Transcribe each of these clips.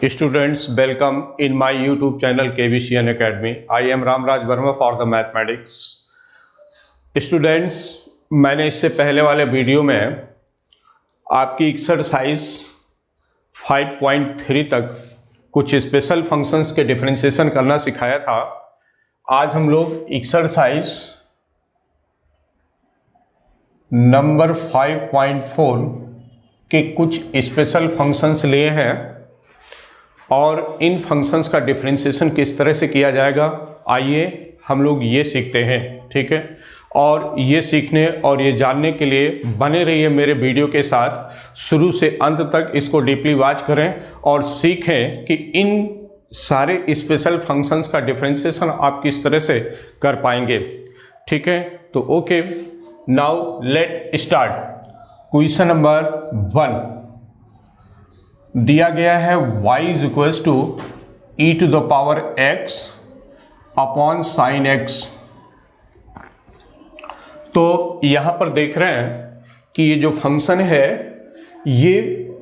Students, welcome in my YouTube channel KVCN Academy. I am Ramraj Verma for the Mathematics. Students, मैंने इससे पहले वाले video में आपकी एक्सरसाइज 5.3 तक कुछ स्पेशल फंक्शंस के डिफरेंशिएशन करना सिखाया था। आज हम लोग एक्सरसाइज नंबर 5.4 के कुछ स्पेशल फंक्शंस लिए हैं और इन फंक्शंस का डिफरेंशिएशन किस तरह से किया जाएगा, आइए हम लोग ये सीखते हैं। ठीक है, और ये सीखने और ये जानने के लिए बने रहिए मेरे वीडियो के साथ, शुरू से अंत तक इसको डीपली वॉच करें और सीखें कि इन सारे स्पेशल फंक्शंस का डिफरेंशिएशन आप किस तरह से कर पाएंगे। ठीक है, तो okay, now let start. Question number 1 दिया गया है y is equals to e to the power x upon sine x। तो यहां पर देख रहे हैं कि ये जो फंक्शन है ये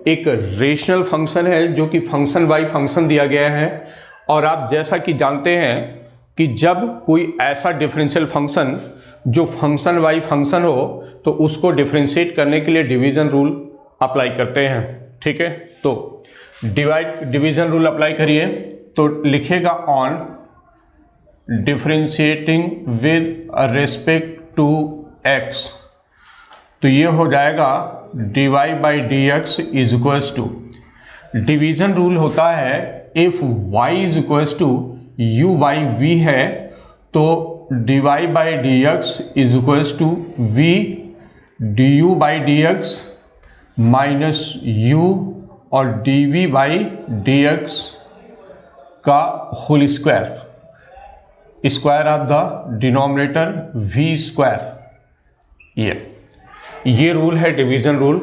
एक रेशनल फंक्शन है जो कि फंक्शन बाई फंक्शन दिया गया है। और आप जैसा कि जानते हैं कि जब कोई ऐसा डिफरेंशियल फंक्शन जो फंक्शन बाई फंक्शन हो तो उसको डिफरेंशिएट करने के लिए डिवीजन रूल अप्लाई करते हैं। ठीक है, तो डिवीजन रूल अप्लाई करिए तो लिखेगा on differentiating with respect to x, तो ये हो जाएगा dy by D x is equals to, division rule होता है if y is equals to u by v है तो dy by D x is equals to v du by D X minus u और dv by D X का whole square, square of the denominator v square. ये rule है division rule,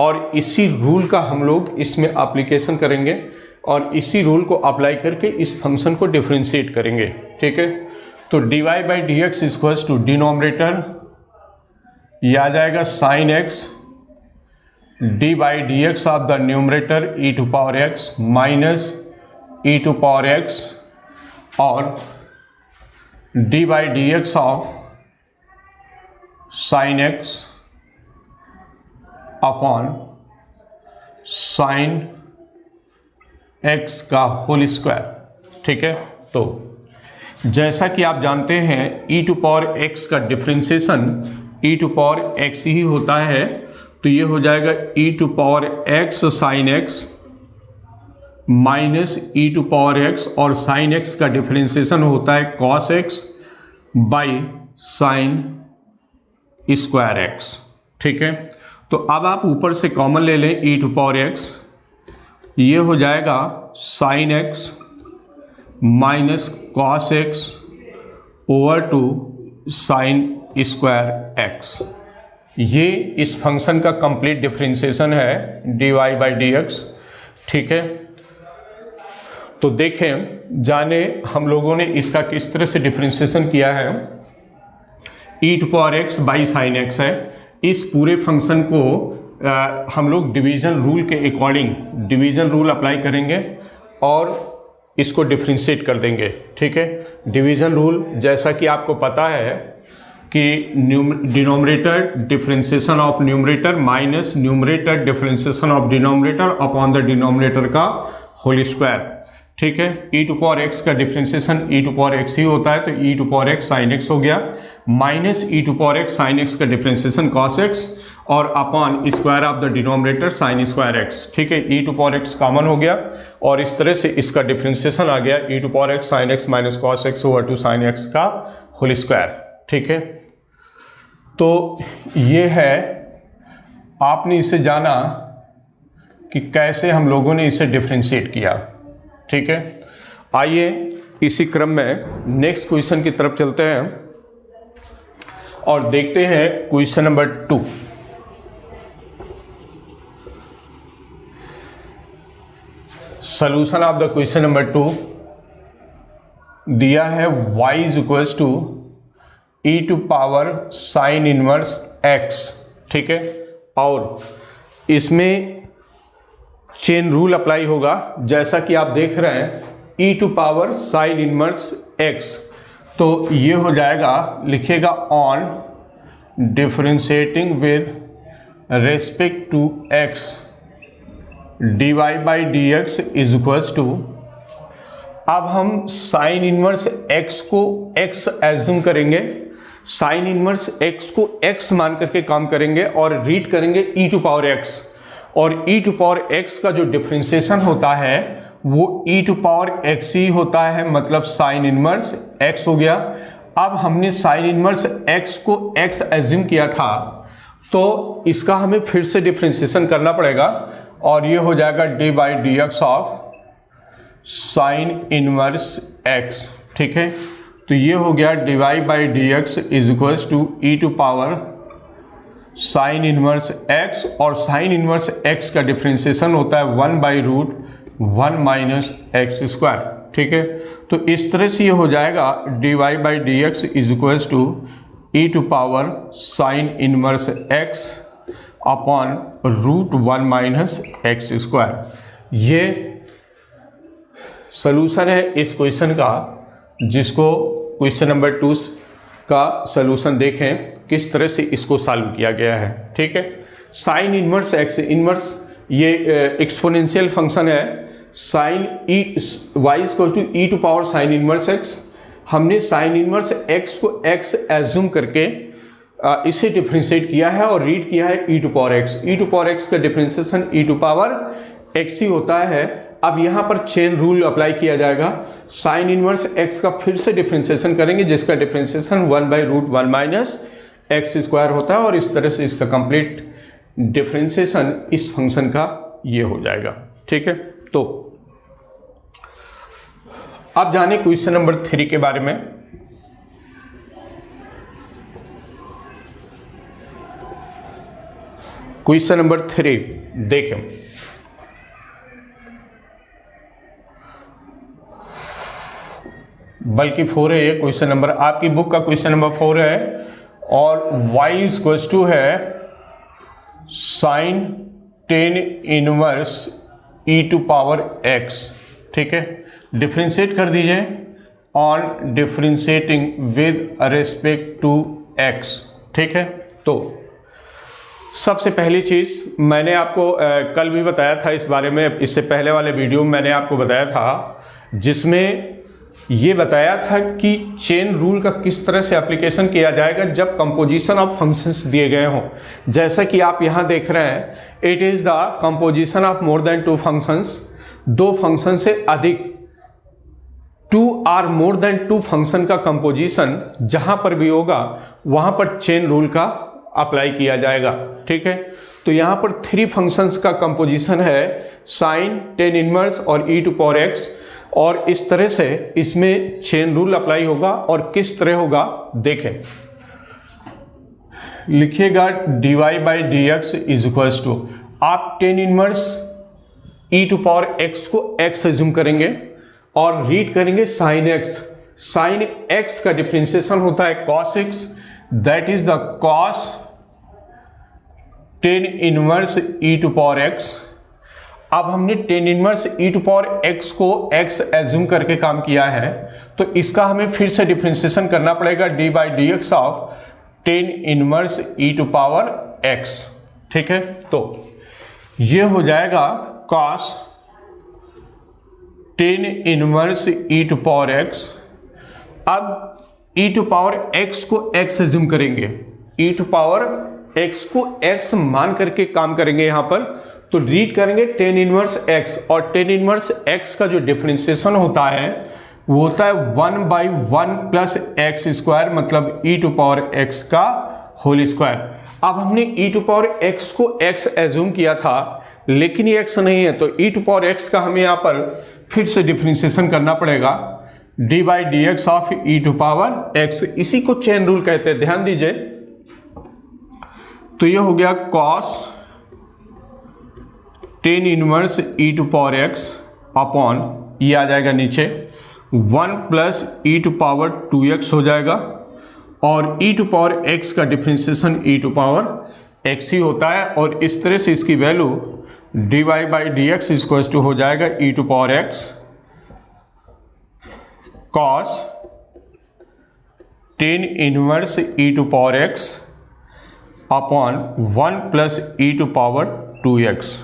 और इसी rule का हम लोग इसमें एप्लीकेशन करेंगे और इसी रूल को अप्लाई करके इस फंक्शन को डिफरेंशिएट करेंगे। ठीक है, तो dy by D x equals to denominator ये आ जाएगा sine x, d by D x of the numerator e to power x minus E to power x और d by D x of sine x upon sine x का whole square. ठीक है, तो जैसा कि आप जानते हैं ई टू पावर एक्स का differentiation e to power x ही होता है, तो ये हो जाएगा ई to power x sine x minus E to power x, और साइन एक्स का डिफरेंशिएशन होता है cos X by sine square x. ठीक है, तो अब आप ऊपर से कॉमन ले लें ई टू पावर एक्स, ये हो जाएगा sine x minus cos x over to sine square X. ये इस फंक्शन का कंप्लीट डिफरेंशिएशन है dy बाई डी एक्स। ठीक है, तो देखें जाने हम लोगों ने इसका किस तरह से डिफरेंशिएशन किया है। E to power x by sine x है, इस पूरे फंक्शन को हम लोग डिवीजन रूल के अकॉर्डिंग डिवीजन रूल अप्लाई करेंगे और इसको डिफरेंशिएट कर देंगे। ठीक है, डिवीजन रूल जैसा कि आपको पता है कि denominator differentiation of numerator minus numerator differentiation of denominator upon the denominator का होल स्क्वायर। ठीक है, ई टू पावर एक्स का differentiation e to power x ही होता है, तो e to power x sine x हो गया minus E to power x sine x का डिफरेंशिएशन कॉस एक्स और upon square of the denominator sine square x. ठीक है, e to power x common हो गया और इस तरह से इसका डिफरेंशिएशन आ गया e to power x sine x minus cos x over to sine x का होल स्क्वायर। ठीक है, तो ये है, आपने इसे जाना कि कैसे हम लोगों ने इसे डिफरेंशिएट किया। ठीक है, आइए इसी क्रम में नेक्स्ट क्वेश्चन की तरफ चलते हैं और देखते हैं question number 2। Solution of the question number 2 दिया है y is equals to E to power sine inverse x। ठीक है, और इसमें चेन रूल अप्लाई होगा, जैसा कि आप देख रहे हैं e to power sine inverse x, तो ये हो जाएगा, लिखिएगा on differentiating with respect to x dy by D x is equals to, अब हम साइन इनवर्स x को x एज्यूम करेंगे, साइन इनवर्स x को x मान करके काम करेंगे और रीड करेंगे e टू पावर x, और e टू पावर x का जो डिफरेंशिएशन होता है वो e टू पावर x ही होता है, मतलब साइन इनवर्स x हो गया। अब हमने साइन इनवर्स x को x एज्यूम किया था, तो इसका हमें फिर से डिफरेंशिएशन करना पड़ेगा और ये हो जाएगा d by D x of sine inverse x, ठीक है। तो ये हो गया d y by D x is equals to E to power sine inverse x, और साइन इनवर्स x का डिफरेंशिएशन होता है 1 by root 1 minus x square, ठीक है। तो इस तरह से ये हो जाएगा d y by D x is equals to E to power sine inverse x upon root 1 minus x square. ये सलूशन है इस क्वेश्चन का, जिसको क्वेश्चन नंबर 2 का सलूशन देखें किस तरह से इसको सॉल्व किया गया है, ठीक है। साइन इनवर्स x इनवर्स ये एक्सपोनेंशियल फंक्शन है, sine y equal to E to power sine inverse x। हमने साइन इनवर्स x को x एज्यूम करके इसे डिफरेंशिएट किया है और रीड किया है e to power x। e to power x का differentiation e to power x ही होता है। अब यहाँ पर चेन रूल अप्लाई किया जाएगा, साइन इनवर्स x का फिर से डिफरेंशिएशन करेंगे, जिसका differentiation 1 by root 1 minus x square होता है, और इस तरह से इसका कंप्लीट डिफरेंशिएशन इस फंक्शन का ये हो जाएगा, ठीक है। तो अब जाने क्वेश्चन नंबर 3 के बारे में। क्वेश्चन नंबर 3 देखें, बल्कि 4 है ये क्वेश्चन नंबर, आपकी बुक का क्वेश्चन नंबर 4 है, और y इक्वल्स टू है sine tan inverse e to power x, ठीक है। डिफरेंशिएट कर दीजिए on differentiating with respect to x, ठीक है। तो सबसे पहली चीज़ मैंने आपको कल भी बताया था इस बारे में, इससे पहले वाले वीडियो में मैंने आपको बताया था, जिसमें ये बताया था कि चेन रूल का किस तरह से एप्लीकेशन किया जाएगा जब कंपोजिशन ऑफ फंक्शंस दिए गए हों। जैसा कि आप यहाँ देख रहे हैं, it is the composition of more than 2 functions, 2 function से अधिक, 2 आर मोर देन 2 फंक्शन का कंपोजिशन जहाँ पर भी होगा वहाँ पर चेन रूल का अप्लाई किया जाएगा, ठीक है। तो यहाँ पर 3 फंक्शंस का कंपोजिशन है, साइन, टेन इनवर्स और ई टू पावर एक्स, और इस तरह से इसमें चेन रूल अप्लाई होगा। और किस तरह होगा देखें, लिखिएगा d y by D x is equals to, आप tan inverse e to power x को एक्स एज्यूम करेंगे और रीड करेंगे साइन एक्स। साइन एक्स का डिफरेंशिएशन होता है cos x, that is the cos tan inverse e to power x. अब हमने tan inverse e to power x को एक्स एज्यूम करके काम किया है, तो इसका हमें फिर से डिफरेंशिएशन करना पड़ेगा d by D x of tan inverse e to power x, ठीक है। तो ये हो जाएगा cos tan inverse e to power x. अब ई टू पावर एक्स को एक्स एज्यूम करेंगे, ई टू पावर एक्स को एक्स मान करके काम करेंगे यहाँ पर, तो रीड करेंगे टेन इनवर्स एक्स, और टेन इनवर्स एक्स का जो डिफरेंशिएशन होता है वो होता है 1 बाई 1 प्लस एक्स स्क्वायर, मतलब ई टू पावर एक्स का होल स्क्वायर। अब हमने ई टू पावर एक्स को एक्स एज्यूम किया था, लेकिन ये एक्स नहीं है, तो ई टू पावर एक्स का हमें यहाँ पर फिर से डिफरेंशिएशन करना पड़ेगा d by D x of e to power x. इसी को चेन रूल कहते हैं, ध्यान दीजिए। तो ये हो गया cos tan inverse e to power x upon, ये आ जाएगा नीचे 1 plus E to power 2x हो जाएगा, और ई टू पावर x का differentiation e to power x ही होता है, और इस तरह से इसकी value dy by D x equal to हो जाएगा e to power x cos tan inverse e to power x upon 1 plus e to power 2x।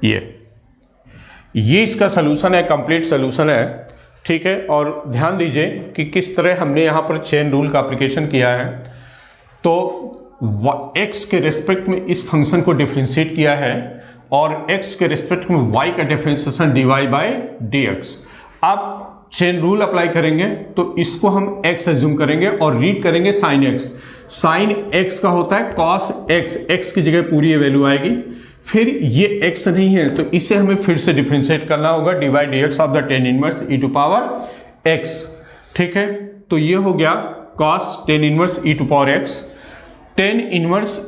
ये इसका सोल्यूशन है, कंप्लीट सोल्यूशन है, ठीक है। और ध्यान दीजिए कि किस तरह हमने यहाँ पर चेन रूल का एप्लीकेशन किया है। तो x के रिस्पेक्ट में इस फंक्शन को डिफ्रेंशिएट किया है और x के रिस्पेक्ट में y का differentiation dy by D x. अब चेन रूल अप्लाई करेंगे तो इसको हम x एज्यूम करेंगे और रीड करेंगे साइन x। साइन x का होता है cos x, x की जगह पूरी ये वैल्यू आएगी। फिर ये x नहीं है तो इसे हमें फिर से डिफ्रेंशिएट करना होगा d by D x of the tan inverse e to power x, ठीक है। तो ये हो गया cos tan inverse e to power x, tan inverse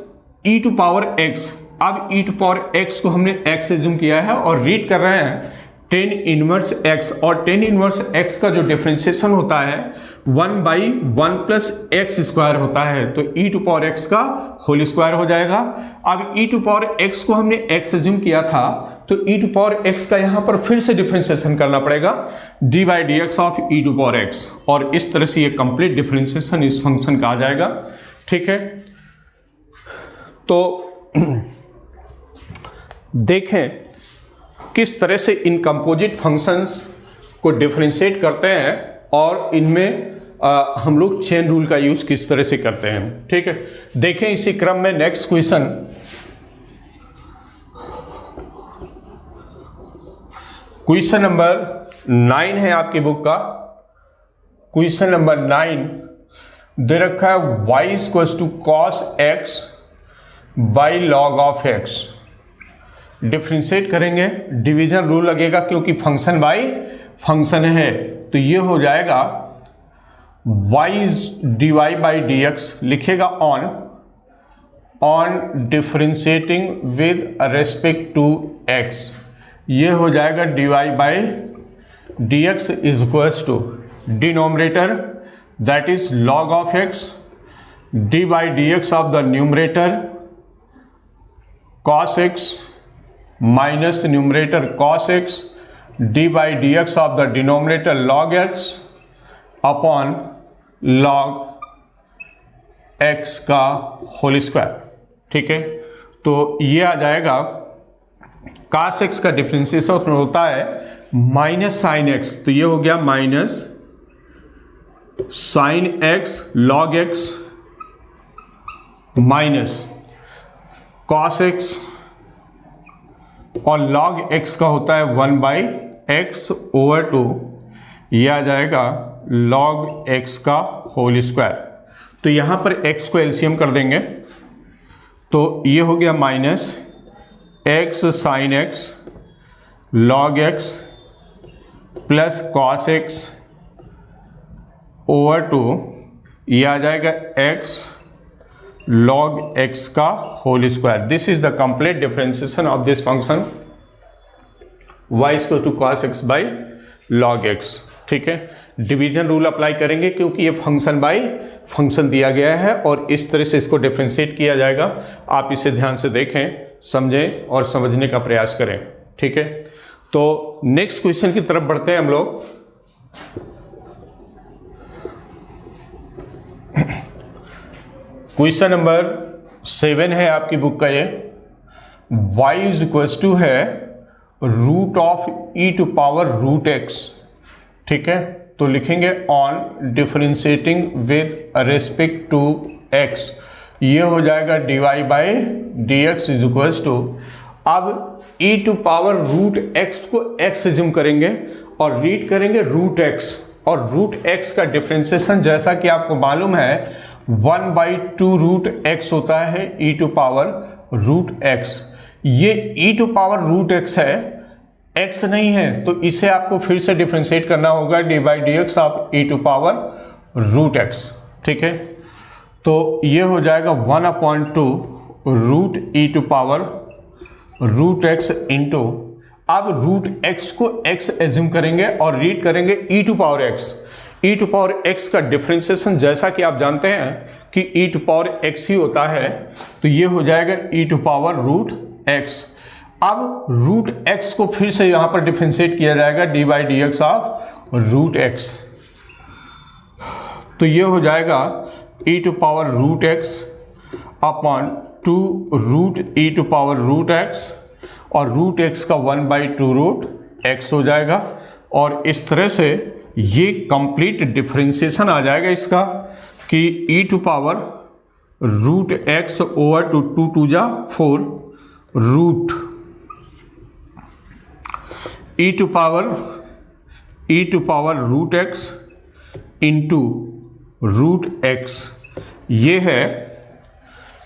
e to power x। अब e टू पावर x को हमने x एज्यूम किया है और रीड कर रहे हैं टेन इनवर्स x, और टेन इनवर्स x का जो डिफ्रेंशिएशन होता है 1 बाई 1 प्लस एक्स स्क्वायर होता है, तो e टू पावर x का होल स्क्वायर हो जाएगा। अब e टू पावर x को हमने x एज्यूम किया था तो e टू पावर x का यहाँ पर फिर से डिफ्रेंशिएशन करना पड़ेगा d by D x of e to power x, और इस तरह से ये कंप्लीट डिफ्रेंशिएशन इस फंक्शन का आ जाएगा, ठीक है। तो देखें किस तरह से इन कंपोजिट फंक्शंस को डिफरेंशिएट करते हैं और इनमें हम लोग चेन रूल का यूज किस तरह से करते हैं, ठीक है। देखें इसी क्रम में नेक्स्ट क्वेश्चन, क्वेश्चन नंबर 9 है आपकी बुक का। क्वेश्चन नंबर 9 दे रखा है y equals to cos x by log of x। Differentiate करेंगे, डिवीजन रूल लगेगा क्योंकि फंक्शन बाई फंक्शन है, तो ये हो जाएगा y dy by D x, लिखेगा on differentiating with respect to x। ये हो जाएगा dy by D x is equals to denominator that is log of x, d by D x of the numerator cos x minus numerator cos x, d by D x of the denominator log x upon log x का whole square, ठीक है। तो ये आ जाएगा cos x का differentiation उसमें होता है माइनस साइन x, तो ये हो गया minus sine x log x minus cos x, और log x का होता है 1 बाई एक्स ओवर 2, यह आ जाएगा log x का होल स्क्वायर। तो यहाँ पर x को एलसीएम कर देंगे तो ये हो गया minus x sine x log x plus cos x over 2, यह आ जाएगा x log x का whole square. This is the complete differentiation of this function y equal to cos x by log x, ठीक है। Division rule apply करेंगे क्योंकि ये function by function दिया गया है और इस तरह से इसको डिफरेंशिएट किया जाएगा। आप इसे ध्यान से देखें, समझें और समझने का प्रयास करें, ठीक है। तो नेक्स्ट क्वेश्चन की तरफ बढ़ते हैं हम लोग। क्वेश्चन नंबर 7 है आपकी बुक का, ये y इज इक्वल्स टू है root of e to power root x, ठीक है। तो लिखेंगे on differentiating with respect to x, ये हो जाएगा dy by D x is equals to, अब e to power root x को x एज्यूम करेंगे और रीड करेंगे रूट x, और रूट x का डिफरेंशिएशन जैसा कि आपको मालूम है 1 बाई 2 रूट x होता है e to power root x। ये e to power root x है, x नहीं है, तो इसे आपको फिर से डिफरेंशिएट करना होगा d by D x of e to power root x, ठीक है। तो ये हो जाएगा 1/2 root e to power root x into, अब रूट x को x एज्यूम करेंगे और रीड करेंगे e to power x। e to power x का डिफरेंशिएशन जैसा कि आप जानते हैं कि e टू पावर x ही होता है, तो ये हो जाएगा e to power root x। अब रूट एक्स को फिर से यहां पर डिफरेंशिएट किया जाएगा d by D x of root x, तो ये हो जाएगा e to power root x upon 2 root e to power root x, और रूट एक्स का 1 बाई 2 रूट एक्स हो जाएगा। और इस तरह से ये कंप्लीट डिफरेंशिएशन आ जाएगा इसका कि e to power root x over to 2 to जा 4 root e to power root x into root x, ये है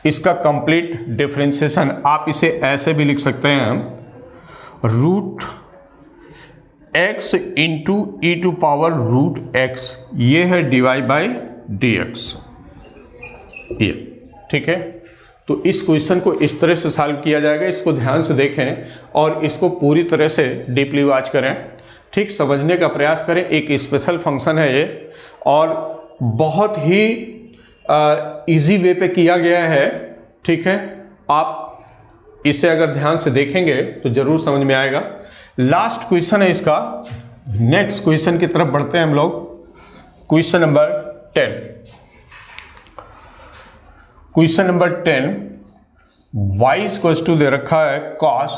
इसका कंप्लीट डिफरेंशिएशन। आप इसे ऐसे भी लिख सकते हैं root x into e to power root x, ये है डीवाई बाई डी एक्स, ये ठीक है। तो इस क्वेश्चन को इस तरह से सॉल्व किया जाएगा, इसको ध्यान से देखें और इसको पूरी तरह से डीपली वॉच करें, ठीक समझने का प्रयास करें। एक स्पेशल फंक्शन है ये और बहुत ही इजी वे पे किया गया है, ठीक है। आप इसे अगर ध्यान से देखेंगे तो जरूर समझ में आएगा। लास्ट क्वेश्चन है इसका, नेक्स्ट क्वेश्चन की तरफ बढ़ते हैं हम लोग। Question number 10, question number 10 y equals to दे रखा है cos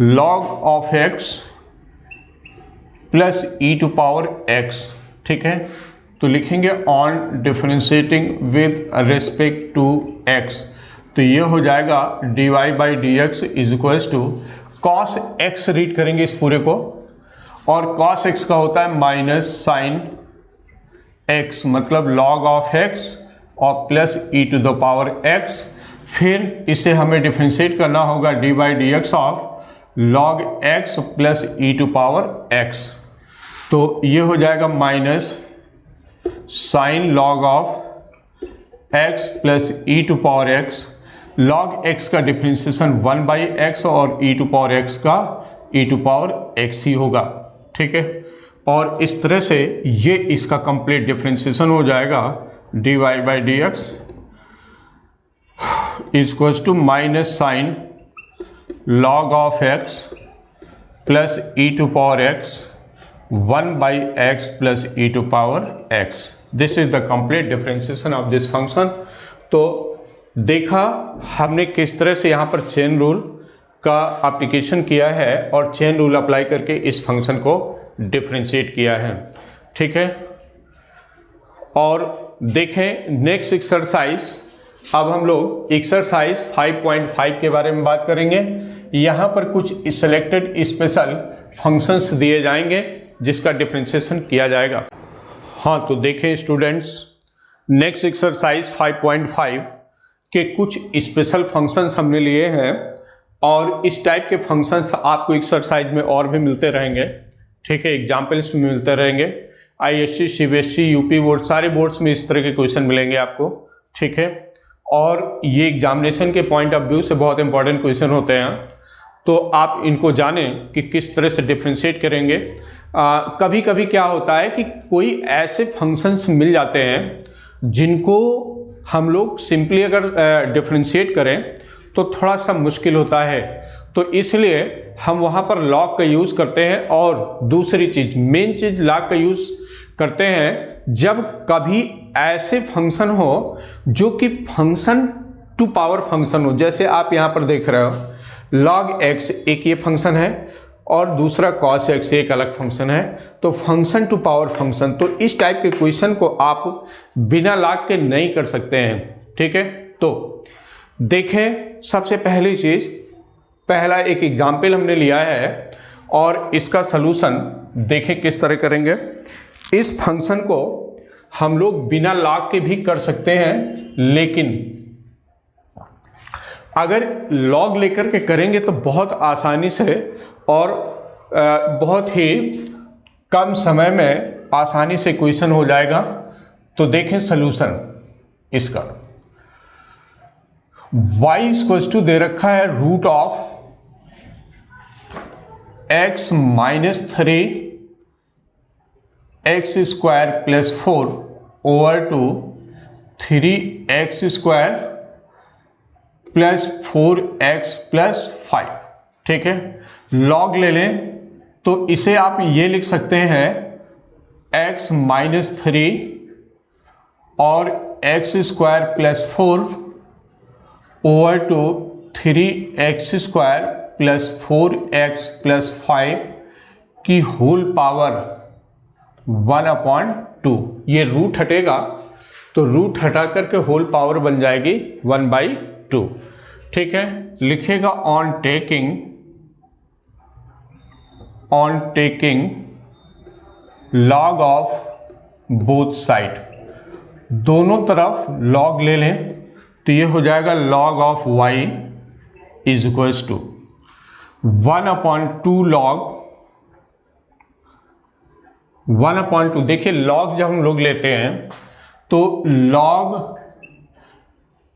log of x plus e to power x, ठीक है। तो लिखेंगे on differentiating with respect to x, तो ये हो जाएगा dy by D x is equals to cos x, read करेंगे इस पूरे को, और cos x का होता है माइनस साइन x, मतलब log ऑफ x और plus e to the power x। फिर इसे हमें डिफरेंशिएट करना होगा d by D x of log x plus e to power x, तो ये हो जाएगा minus sine log of x plus e to power x। log x का डिफरेंशिएशन 1 बाई एक्स और e टू पावर x का e to power x ही होगा, ठीक है। और इस तरह से ये इसका कंप्लीट डिफरेंशिएशन हो जाएगा d y by D x equals to minus sine log of x plus e to power x 1 by x plus e to power x। This is the complete differentiation of this function. तो देखा हमने किस तरह से यहाँ पर chain rule का application किया है और चेन रूल अप्लाई करके इस फंक्शन को डिफरेंशिएट किया है, ठीक है। और देखें नेक्स्ट एक्सरसाइज, अब हम लोग एक्सरसाइज 5.5 के बारे में बात करेंगे। यहाँ पर कुछ सिलेक्टेड स्पेशल फंक्शंस दिए जाएंगे जिसका डिफरेंशिएशन किया जाएगा। हाँ, तो देखें स्टूडेंट्स, नेक्स्ट एक्सरसाइज 5.5 के कुछ स्पेशल फंक्शंस हमने लिए हैं और इस टाइप के फंक्शंस आपको एक्सरसाइज में और भी मिलते रहेंगे, ठीक है। एग्जाम्पल्स में मिलते रहेंगे, ISC, CBSE, यूपी बोर्ड, सारे बोर्ड्स में इस तरह के क्वेश्चन मिलेंगे आपको, ठीक है। और ये एग्जामिनेशन के पॉइंट ऑफ व्यू से बहुत इंपॉर्टेंट क्वेश्चन होते हैं, तो आप इनको जानें कि किस तरह से डिफरेंशिएट करेंगे। कभी कभी क्या होता है कि कोई ऐसे फंक्शंस मिल जाते हैं जिनको हम लोग सिंपली अगर डिफरेंशिएट करें तो थोड़ा सा मुश्किल होता है, तो इसलिए हम वहाँ पर लॉग का यूज़ करते हैं। और दूसरी चीज़, मेन चीज़ लॉग का यूज़ करते हैं जब कभी ऐसे फंक्शन हो जो कि फंक्शन टू पावर फंक्शन हो। जैसे आप यहाँ पर देख रहे हो log x एक ये फंक्शन है और दूसरा cos x एक अलग फंक्शन है, तो फंक्शन टू पावर फंक्शन। तो इस टाइप के क्वेश्चन को आप बिना लॉग के नहीं कर सकते हैं, ठीक है। तो देखें, सबसे पहली चीज़, पहला एक एग्जाम्पल हमने लिया है और इसका सलूशन देखें किस तरह करेंगे। इस फंक्शन को हम लोग बिना लॉग के भी कर सकते हैं, लेकिन अगर लॉग लेकर के करेंगे तो बहुत आसानी से और बहुत ही कम समय में आसानी से क्वेश्चन हो जाएगा। तो देखें सलूशन इसका, y इक्वल्स टू दे रखा है root of x minus 3 x square plus 4 over to 3x square plus 4x plus 5, ठीक है। लॉग ले लें तो इसे आप ये लिख सकते हैं x माइनस 3 और x square plus 4 over to 3x square plus 4x plus 5 की होल पावर 1/2। ये रूट हटेगा तो रूट हटा करके होल पावर बन जाएगी 1/2, ठीक है। लिखेगा on taking log of both side, दोनों तरफ लॉग ले लें तो ये हो जाएगा log of y is equals to 1/2 log 1/2। देखिए लॉग जब हम लोग लेते हैं तो लॉग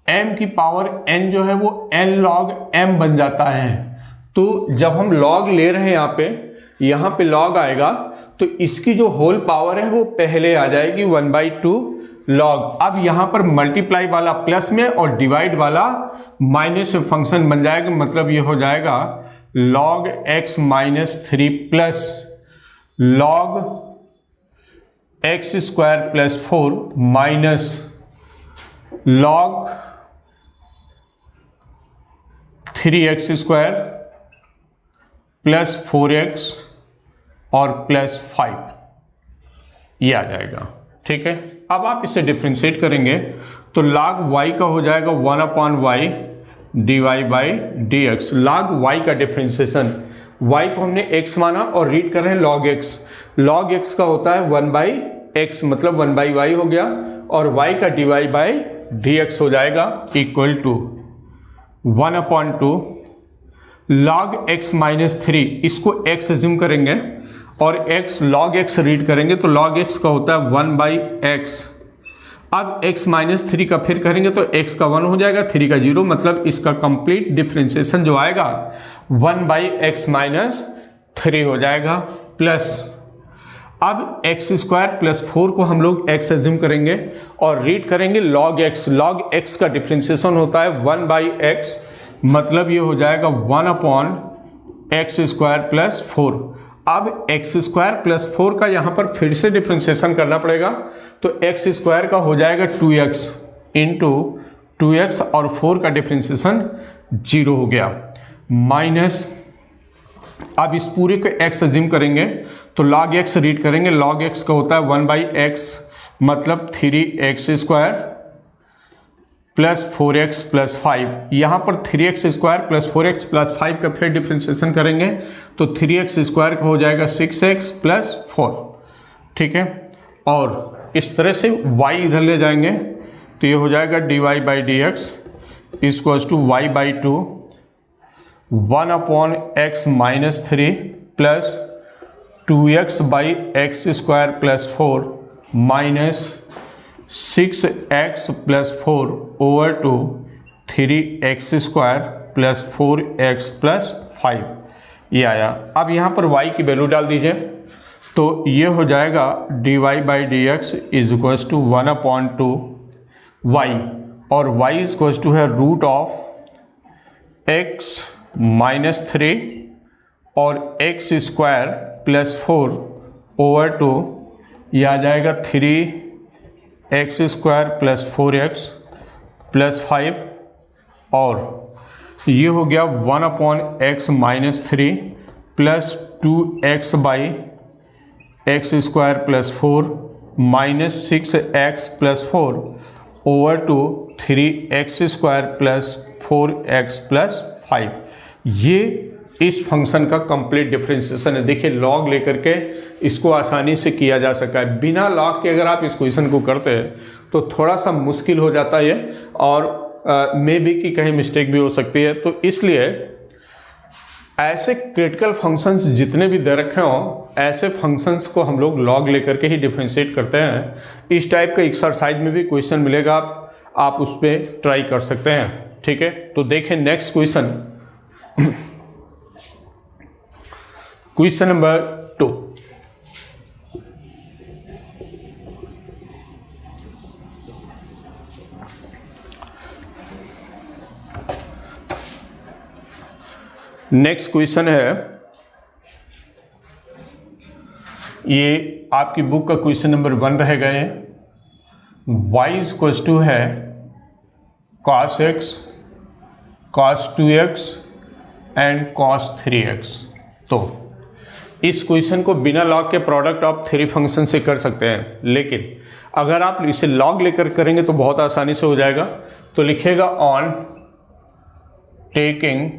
m की पावर n जो है वो n log m बन जाता है। तो जब हम लॉग ले रहे हैं यहाँ पे लॉग आएगा तो इसकी जो होल पावर है वो पहले आ जाएगी 1/2 लॉग। अब यहाँ पर मल्टीप्लाई वाला प्लस में और डिवाइड वाला माइनस में फंक्शन बन जाएगा, मतलब ये हो जाएगा log x minus 3 plus log x square plus 4 minus log 3x square plus 4x और प्लस 5, ये आ जाएगा, ठीक है। अब आप इसे डिफ्रेंशिएट करेंगे तो log y का हो जाएगा 1/y dy by dx। log y का डिफ्रेंशिएशन, y को हमने x माना और रीड कर रहे हैं log x। log x का होता है 1/x, मतलब 1/y हो गया, और y का dy बाई dx हो जाएगा equal to 1/2 log x minus 3, इसको x एज्यूम करेंगे और x log x रीड करेंगे तो log x का होता है 1/x। अब x माइनस 3 का फिर करेंगे तो x का 1 हो जाएगा, 3 का 0, मतलब इसका कंप्लीट डिफ्रेंशिएशन जो आएगा 1/x माइनस 3 हो जाएगा। प्लस अब x स्क्वायर प्लस 4 को हम लोग x एज्यूम करेंगे और रीड करेंगे log x। log x का डिफ्रेंशिएशन होता है 1/x, मतलब ये हो जाएगा 1/x स्क्वायर प्लस 4। अब x स्क्वायर प्लस 4 का यहाँ पर फिर से डिफ्रेंशिएशन करना पड़ेगा तो x स्क्वायर का हो जाएगा 2x इंटू 2x और 4 का डिफ्रेंशिएशन 0 हो गया, माइनस अब इस पूरे को x एज्यूम करेंगे तो log x रीड करेंगे, log x का होता है 1/x, मतलब 3x square plus 4x plus 5। यहाँ पर 3x square plus 4x plus 5 का फिर डिफ्रेंशिएशन करेंगे तो 3x स्क्वायर का हो जाएगा 6x प्लस 4, ठीक है। और इस तरह से y इधर ले जाएंगे तो ये हो जाएगा dy by dx equals to y/2 1/x minus 3 plus 2x by x square plus 4 minus 6x plus 4 over to 3x square plus 4x plus 5, ये आया। अब यहाँ पर y की वैल्यू डाल दीजिए तो ये हो जाएगा dy by dx is equals to 1/2 y, और y इज इक्वल्स टू है रूट ऑफ x माइनस 3 और x square plus 4 over to, ये आ जाएगा 3x square plus 4x plus 5, और ये हो गया 1/x minus 3 plus 2x by x square plus 4 minus 6x plus 4 over to 3x square plus 4x plus 5। ये इस फंक्शन का कंप्लीट डिफरेंशिएशन है। देखिए लॉग लेकर के इसको आसानी से किया जा सका है, बिना लॉग के अगर आप इस क्वेश्चन को करते हैं तो थोड़ा सा मुश्किल हो जाता है और मे बी की कहीं मिस्टेक भी हो सकती है। तो इसलिए ऐसे क्रिटिकल फंक्शंस जितने भी दे रखे हों, ऐसे फंक्शंस को हम लोग लॉग लेकर के ही डिफरेंशिएट करते हैं। इस टाइप का एक्सरसाइज में भी क्वेश्चन मिलेगा, आप उस पर ट्राई कर सकते हैं, ठीक है। तो देखें next question, question number 2। Next question है, ये आपकी बुक का क्वेश्चन नंबर 1 रह गए। y इक्वल्स टू है cos x, cos 2x and cos 3x। तो इस क्वेश्चन को बिना लॉग के प्रोडक्ट ऑफ 3 फंक्शन से कर सकते हैं, लेकिन अगर आप इसे लॉग लेकर करेंगे तो बहुत आसानी से हो जाएगा। तो लिखिएगा on taking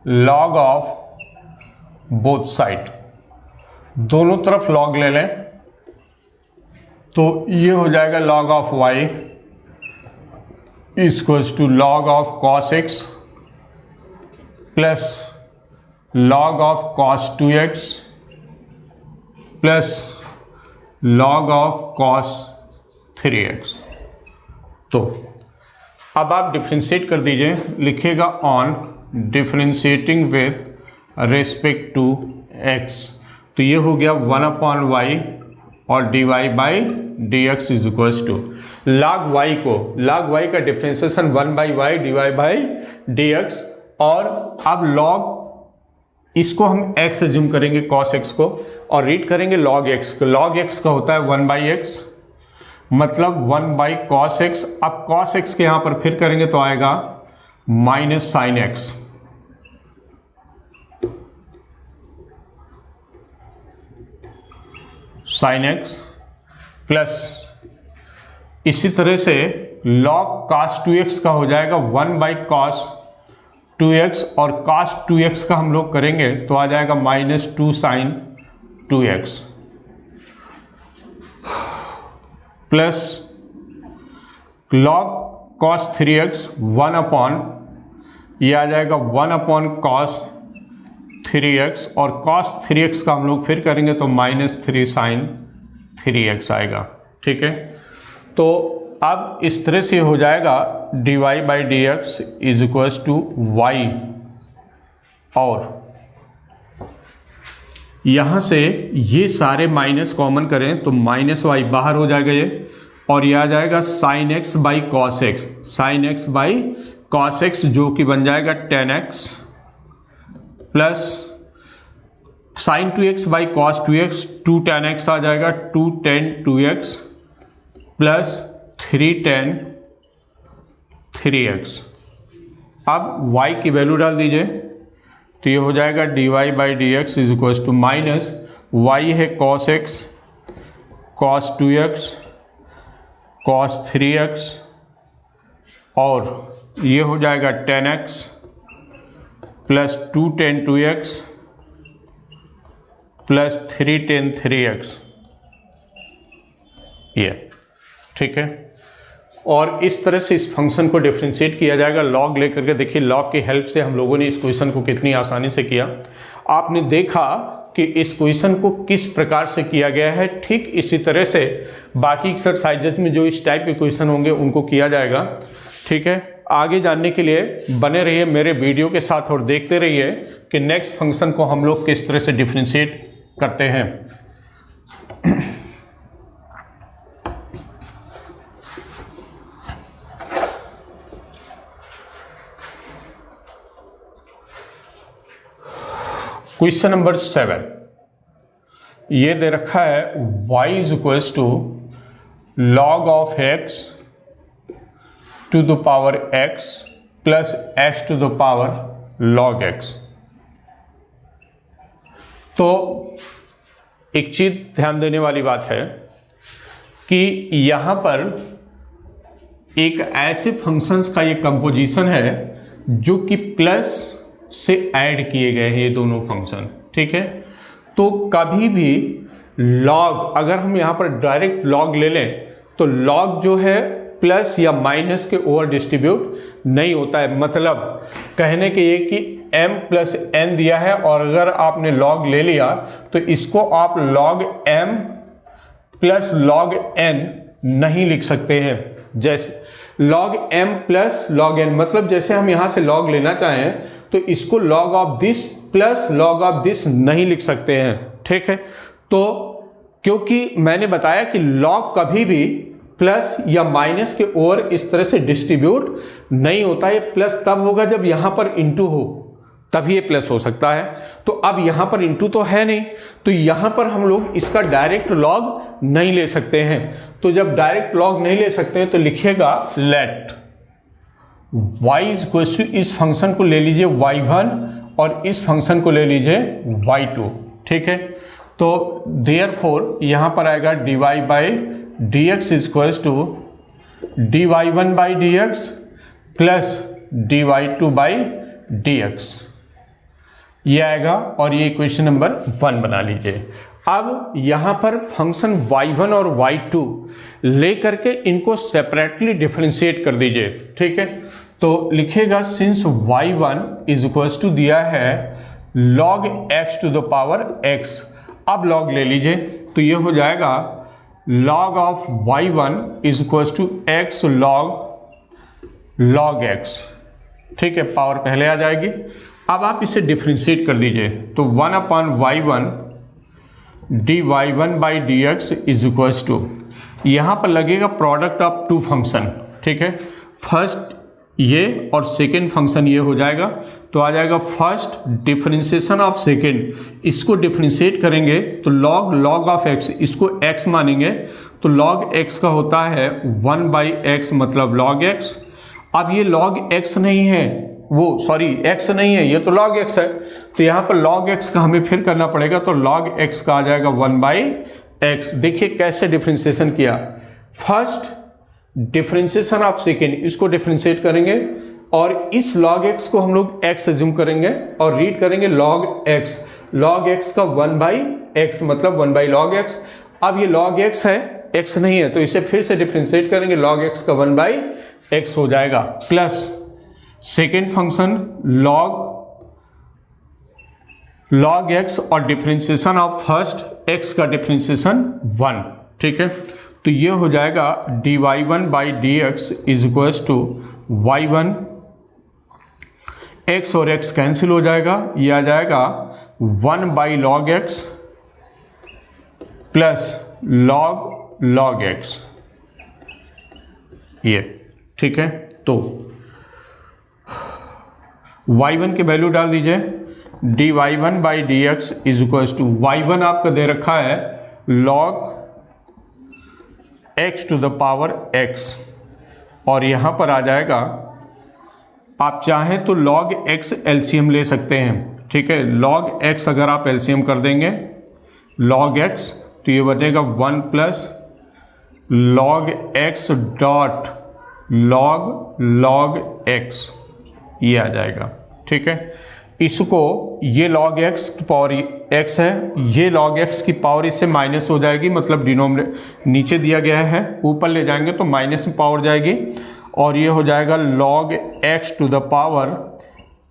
log of both side, दोनों तरफ लॉग ले लें तो ये हो जाएगा log of y equals to log of cos x plus log of cos 2x plus log of cos 3x। तो अब आप डिफ्रेंशिएट कर दीजिए, लिखिएगा on differentiating with respect to x। तो ये हो गया 1/y और dy by D x is equals to log y का differentiation 1/y dy by D x, और अब log इसको हम x एज्यूम करेंगे cos x को, और रीड करेंगे log x को। log x का होता है 1/x, मतलब 1/cos x। अब cos x के यहां पर फिर करेंगे तो आएगा minus sine x, sine x plus इसी तरह से log cos 2x का हो जाएगा 1/cos 2x, और cos 2x का हम लोग करेंगे तो आ जाएगा -2 sin 2x plus log cos 3x 1 ये आ जाएगा 1/cos 3x, और cos 3x का हम लोग फिर करेंगे तो -3 sin 3x आएगा। ठीक है, तो अब इस तरह से हो जाएगा dy by D x is equals to y, और यहाँ से ये सारे माइनस कॉमन करें तो -y बाहर हो जाएगा ये, और ये आ जाएगा sin x by cos x, sin x by cos x जो कि बन जाएगा tan x plus sin 2x by cos 2x 2 tan x आ जाएगा 2 tan 2x plus 3 tan 3x। अब y की वैल्यू डाल दीजिए तो ये हो जाएगा dy by D x is equal to minus y है cos x, cos 2x, cos 3x, और ये हो जाएगा tan x plus 2 tan 2x plus 3 tan 3x, ये ठीक है। और इस तरह से इस फंक्शन को डिफरेंशिएट किया जाएगा लॉग लेकर के। देखिए लॉग की हेल्प से हम लोगों ने इस क्वेश्चन को कितनी आसानी से किया। आपने देखा कि इस क्वेश्चन को किस प्रकार से किया गया है, ठीक इसी तरह से बाकी एक्सरसाइजेस में जो इस टाइप के क्वेश्चन होंगे उनको किया जाएगा। ठीक है, आगे जानने के लिए बने रहिए मेरे वीडियो के साथ और देखते रहिए कि नेक्स्ट फंक्शन को हम लोग किस तरह से डिफरेंशिएट करते हैं। क्वेश्चन नंबर 7 ये दे रखा है y is equals to log of x to the power x plus x to the power log x। तो एक चीज ध्यान देने वाली बात है कि यहां पर एक ऐसे फंक्शंस का ये कंपोजिशन है जो कि प्लस से ऐड किए गए हैं ये दोनों फंक्शन। ठीक है, तो कभी भी लॉग अगर हम यहां पर डायरेक्ट लॉग ले लें तो लॉग जो है प्लस या माइनस के ओवर डिस्ट्रीब्यूट नहीं होता है। मतलब कहने के ये कि m प्लस n दिया है और अगर आपने लॉग ले लिया तो इसको आप log m plus log n नहीं लिख सकते हैं। जैसे log m plus log n, मतलब जैसे हम यहां से log लेना चाहें तो इसको log of this plus log of this नहीं लिख सकते हैं। ठीक है, तो क्योंकि मैंने बताया कि log कभी भी प्लस या माइनस के ओर इस तरह से डिस्ट्रीब्यूट नहीं होता है। प्लस तब होगा जब यहां पर इंटू हो, तभी ये प्लस हो सकता है। तो अब यहाँ पर इंटू तो है नहीं, तो यहाँ पर हम लोग इसका डायरेक्ट लॉग नहीं ले सकते हैं। तो जब डायरेक्ट लॉग नहीं ले सकते हैं तो लिखिएगा let y is equal to, इस फंक्शन को ले लीजिए y1 और इस फंक्शन को ले लीजिए y2, ठीक है। तो देयरफॉर यहाँ पर आएगा dy by D x is equal to dy1 by D x plus dy2 by D x, ये आएगा और ये इक्वेशन नंबर 1 बना लीजिए। अब यहाँ पर फंक्शन y1 और y2 ले करके इनको सेपरेटली डिफरेंशिएट कर दीजिए, ठीक है। तो लिखिएगा since y1 is equal to दिया है log x to the power x, अब log ले लीजिए तो ये हो जाएगा log of y1 is equal to x log x, ठीक है, पावर पहले आ जाएगी। अब आप इसे डिफरेंशिएट कर दीजिए तो 1 upon y1 dy1 by D x is equal to, यहाँ पर लगेगा प्रोडक्ट ऑफ टू फंक्शन, ठीक है। फर्स्ट ये और सेकेंड फंक्शन ये हो जाएगा, तो आ जाएगा फर्स्ट डिफरेंशिएशन ऑफ सेकेंड, इसको डिफरेंशिएट करेंगे तो log ऑफ x, इसको x मानेंगे तो log x का होता है 1 बाई एक्स मतलब log x। अब ये log x नहीं है, वो सॉरी x नहीं है, ये तो log x है, तो यहाँ पर log x का हमें फिर करना पड़ेगा, तो log x का आ जाएगा 1 बाई एक्स। देखिए कैसे डिफरेंशिएशन किया, फर्स्ट डिफरेंशिएशन ऑफ सेकेंड, इसको डिफरेंशिएट करेंगे और इस log x को हम लोग x एज्यूम करेंगे और रीड करेंगे log x का 1 बाई एक्स मतलब 1 बाई log x। अब ये log x है, x नहीं है, तो इसे फिर से डिफरेंशिएट करेंगे, log x का 1 बाई एक्स हो जाएगा plus second function log x और डिफरेंशिएशन ऑफ फर्स्ट x का डिफरेंशिएशन 1, ठीक है। तो ये हो जाएगा dy1 by D x is equal to y1, x और x कैंसिल हो जाएगा, ये आ जाएगा 1 by log x plus log x, ये ठीक है। तो y1 की वैल्यू डाल दीजिए, dy1 by D x is equal to y1 आपका दे रखा है log x to the power x, और यहाँ पर आ जाएगा, आप चाहें तो log x एलसीएम ले सकते हैं, ठीक है। log x अगर आप एलसीएम कर देंगे log x तो ये बनेगा 1 plus log x dot log x, ये आ जाएगा, ठीक है। इसको ये log x की पावर x है, ये log x की पावर इससे माइनस हो जाएगी, मतलब डिनोमिनेटर नीचे दिया गया है, ऊपर ले जाएंगे तो माइनस में पावर जाएगी और ये हो जाएगा log x to the power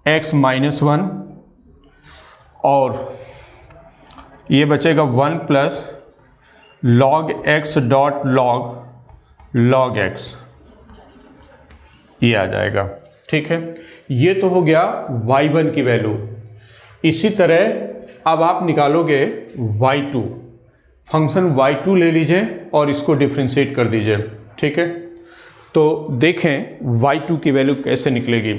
x minus 1 और ये बचेगा 1 plus log x dot log x, ये आ जाएगा, ठीक है। ये तो हो गया y1 की वैल्यू। इसी तरह अब आप निकालोगे y2, फंक्शन y2 ले लीजिए और इसको डिफरेंशिएट कर दीजिए, ठीक है। तो देखें y2 की वैल्यू कैसे निकलेगी।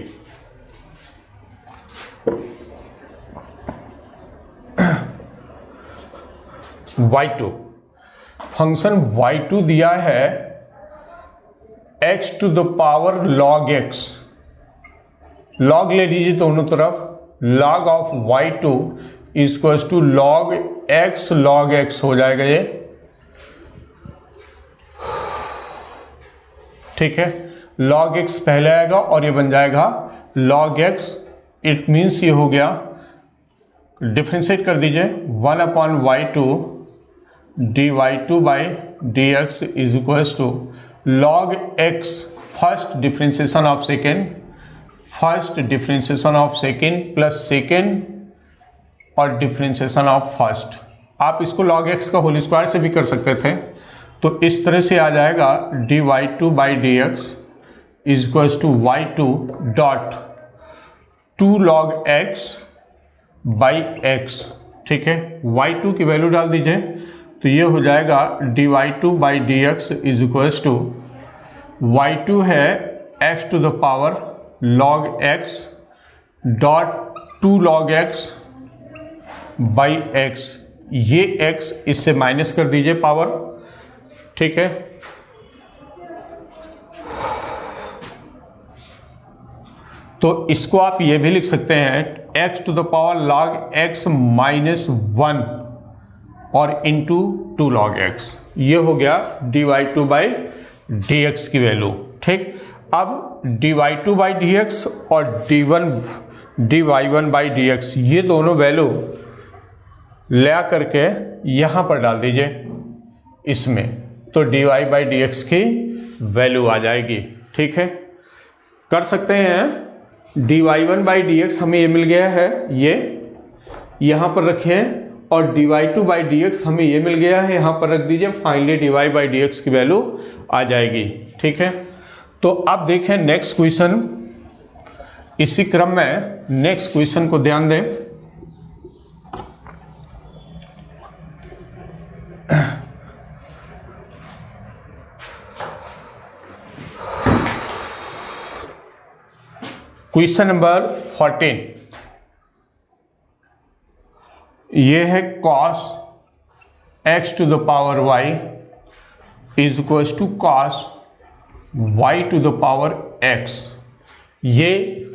y2 फंक्शन y2 दिया है x to the power log x, log ले लीजिए दोनों तरफ, log of y2 equal to log x हो जाएगा ये, ठीक है। log x पहले आएगा और ये बन जाएगा log x, इट मीन्स ये हो गया, डिफरेंशिएट कर दीजिए 1 upon y2 dy2 by D x is equal to log x first differentiation of second plus second और डिफरेंशिएशन ऑफ फर्स्ट। आप इसको log x का होल स्क्वायर से भी कर सकते थे, तो इस तरह से आ जाएगा dy2 by D x is equal to y2 dot 2 log x by x, ठीक है। y2 की वैल्यू डाल दीजिए तो ये हो जाएगा dy2 by D x is equal to y2 है x to the power log x dot 2 log x by x, ये x इससे माइनस कर दीजिए पावर, ठीक है। तो इसको आप ये भी लिख सकते हैं x to the power log x minus 1 और इंटू 2 log x, ये हो गया dy2 बाई dx की वैल्यू, ठीक। अब dy2 बाई dx और dy1 बाई dx, ये दोनों वैल्यू ले करके यहाँ पर डाल दीजिए इसमें, तो dy बाई dx की वैल्यू आ जाएगी, ठीक है। कर सकते हैं dy1 बाई dx हमें ये मिल गया है, ये यहाँ पर रखें, और dy2 बाई dx हमें ये मिल गया है, यहाँ पर रख दीजिए। फाइनली dy बाई dx की वैल्यू आ जाएगी, ठीक है। तो अब देखें नेक्स्ट क्वेश्चन, इसी क्रम में नेक्स्ट क्वेश्चन को ध्यान दें। क्वेश्चन नंबर 14, ये है cos x to the power y is equal to cos y to the power x। ये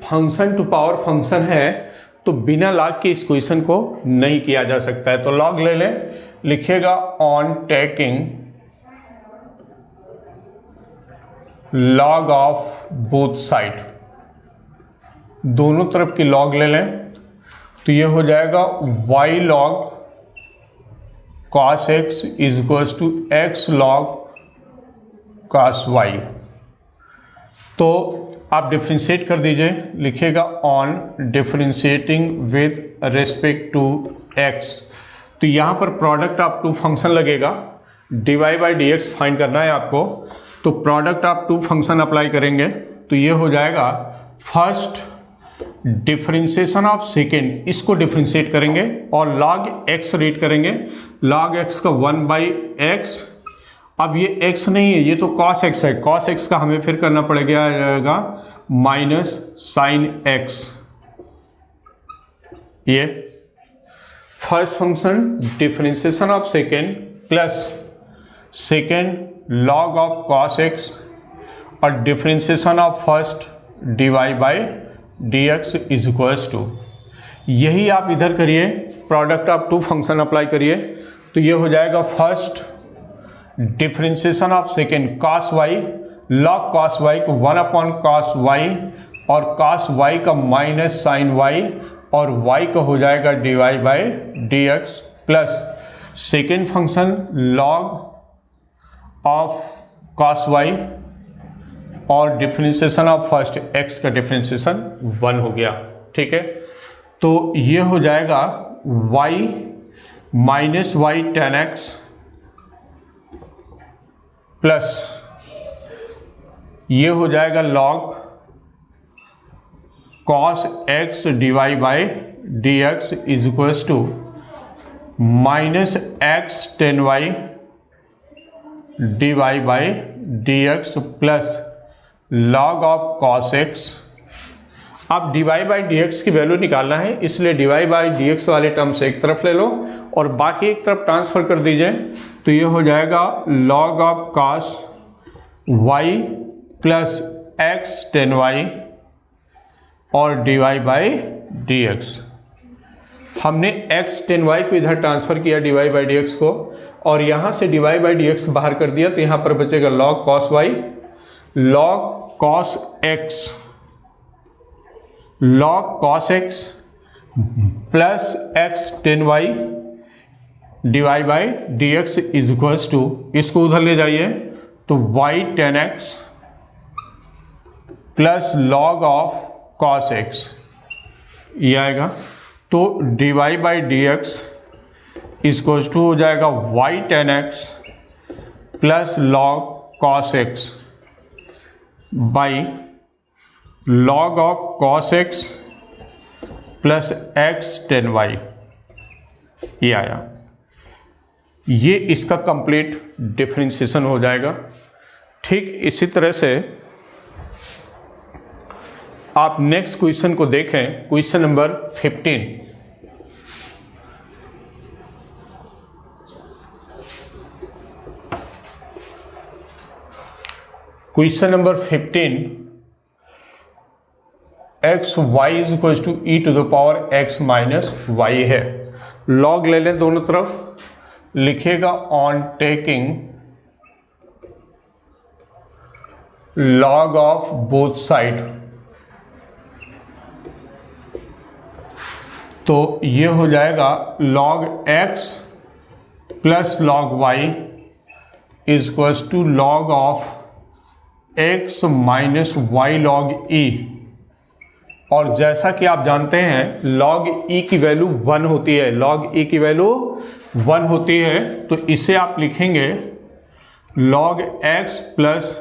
फंक्शन टू पावर फंक्शन है, तो बिना लॉग के इस क्वेश्चन को नहीं किया जा सकता है। तो लॉग ले लें, लिखिएगा on taking log of both side, दोनों तरफ की लॉग ले लें, तो ये हो जाएगा y log cos x is equal to x log cos y। तो आप डिफ्रेंशिएट कर दीजिए, लिखिएगा on differentiating with respect to x। तो यहाँ पर प्रोडक्ट ऑफ टू फंक्शन लगेगा, dy बाई dx फाइंड करना है आपको, तो product of two function apply करेंगे, तो ये हो जाएगा फर्स्ट डिफ्रेंशिएशन ऑफ सेकेंड, इसको डिफ्रेंशिएट करेंगे और log x रीड करेंगे, log x का 1 बाई x। अब ये x नहीं है, ये तो cos x है, cos x का हमें फिर करना पड़ेगा माइनस साइन x। ये first function differentiation of second plus second log of cos x और differentiation of first dy by dx is equals to, यही आप इधर करिए, product of two function apply करिए, तो ये हो जाएगा first differentiation of second cos y log cos y को 1 अपॉन cos y और cos y का माइनस साइन y और y का हो जाएगा dy by dx plus second function log of cos y और डिफ्रेंशिएशन ऑफ फर्स्ट x का differentiation 1 हो गया, ठीक है। तो ये हो जाएगा y minus y tan x plus ये हो जाएगा log cos x dy by D x is equals to minus x tan y d y by D x plus log of cos x। अब dy बाई डी एक्स की value निकालना है, इसलिए dy by D x वाले term से एक तरफ ले लो और बाकी एक तरफ ट्रांसफर कर दीजिए, तो ये हो जाएगा log of cos y plus x tan y और dy बाई डी एक्स। हमने x टेन वाई को इधर ट्रांसफर किया dy बाई डी एक्स को, और यहाँ से dy बाई डी एक्स बाहर कर दिया, तो यहाँ पर बचेगा log cos y log cos x log cos x plus x tan y d y by D x is equals to, इसको उधर ले जाइए तो y tan x plus log of cos x ये आएगा, तो dy by D x is equals to हो जाएगा y tan x plus log cos x by log of cos x plus x tan y, ये आया। ये इसका complete differentiation हो जाएगा। ठीक इसी तरह से आप नेक्स्ट क्वेश्चन को देखें, question number 15। Question number 15, x y is equal to E to the power x minus y है। लॉग ले लें दोनों तरफ, लिखेगा on taking log of both side, तो ये हो जाएगा log x plus log y is equal to log of x minus y log e। और जैसा कि आप जानते हैं log e की वैल्यू 1 होती है, log e की वैल्यू 1 होती है, तो इसे आप लिखेंगे log x plus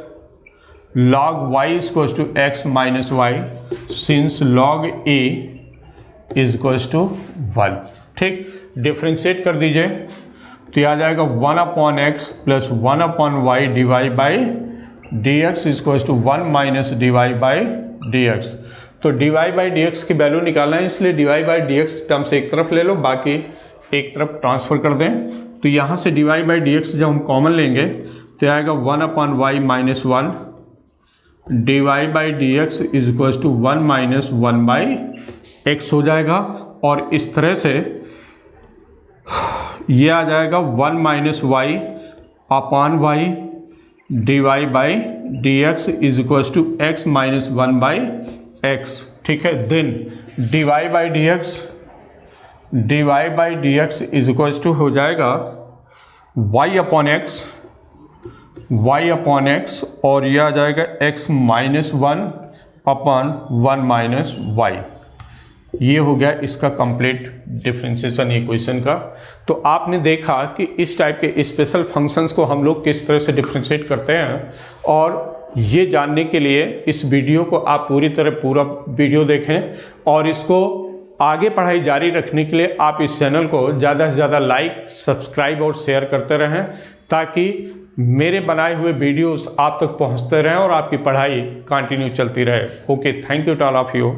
log y is equal to x minus y, since log e is equal to 1। ठीक, डिफ्रेंशिएट कर दीजिए तो ये आ जाएगा 1 upon x plus 1 upon y divide by D x is equal to 1 minus dy by D x. तो dy by D x की value निकालना है, इसलिए dy by D x term से एक तरफ ले लो, बाकी एक तरफ ट्रांसफर कर दें। तो यहाँ से डिवाई बाई डी एक्स जब हम कॉमन लेंगे तो आएगा 1 upon y minus 1 dy by D x is equal to 1 minus 1 by x हो जाएगा। और इस तरह से ये आ जाएगा 1 minus y upon y dy by D x is equal to x minus 1 by x. ठीक है, then dy by D x is equal to हो जाएगा वाई अपॉन एक्स और ये आ जाएगा x minus 1 upon 1 minus y. ये हो गया इसका कंप्लीट डिफरेंशिएशन इक्वेशन का। तो आपने देखा कि इस टाइप के स्पेशल फंक्शंस को हम लोग किस तरह से डिफरेंशिएट करते हैं, और ये जानने के लिए इस वीडियो को आप पूरा वीडियो देखें, और इसको आगे पढ़ाई जारी रखने के लिए आप इस चैनल को ज़्यादा से ज़्यादा लाइक, सब्सक्राइब और शेयर करते रहें, ताकि मेरे बनाए हुए वीडियोस आप तक पहुंचते रहें और आपकी पढ़ाई कंटिन्यू चलती रहे। Okay, thank you to all of you.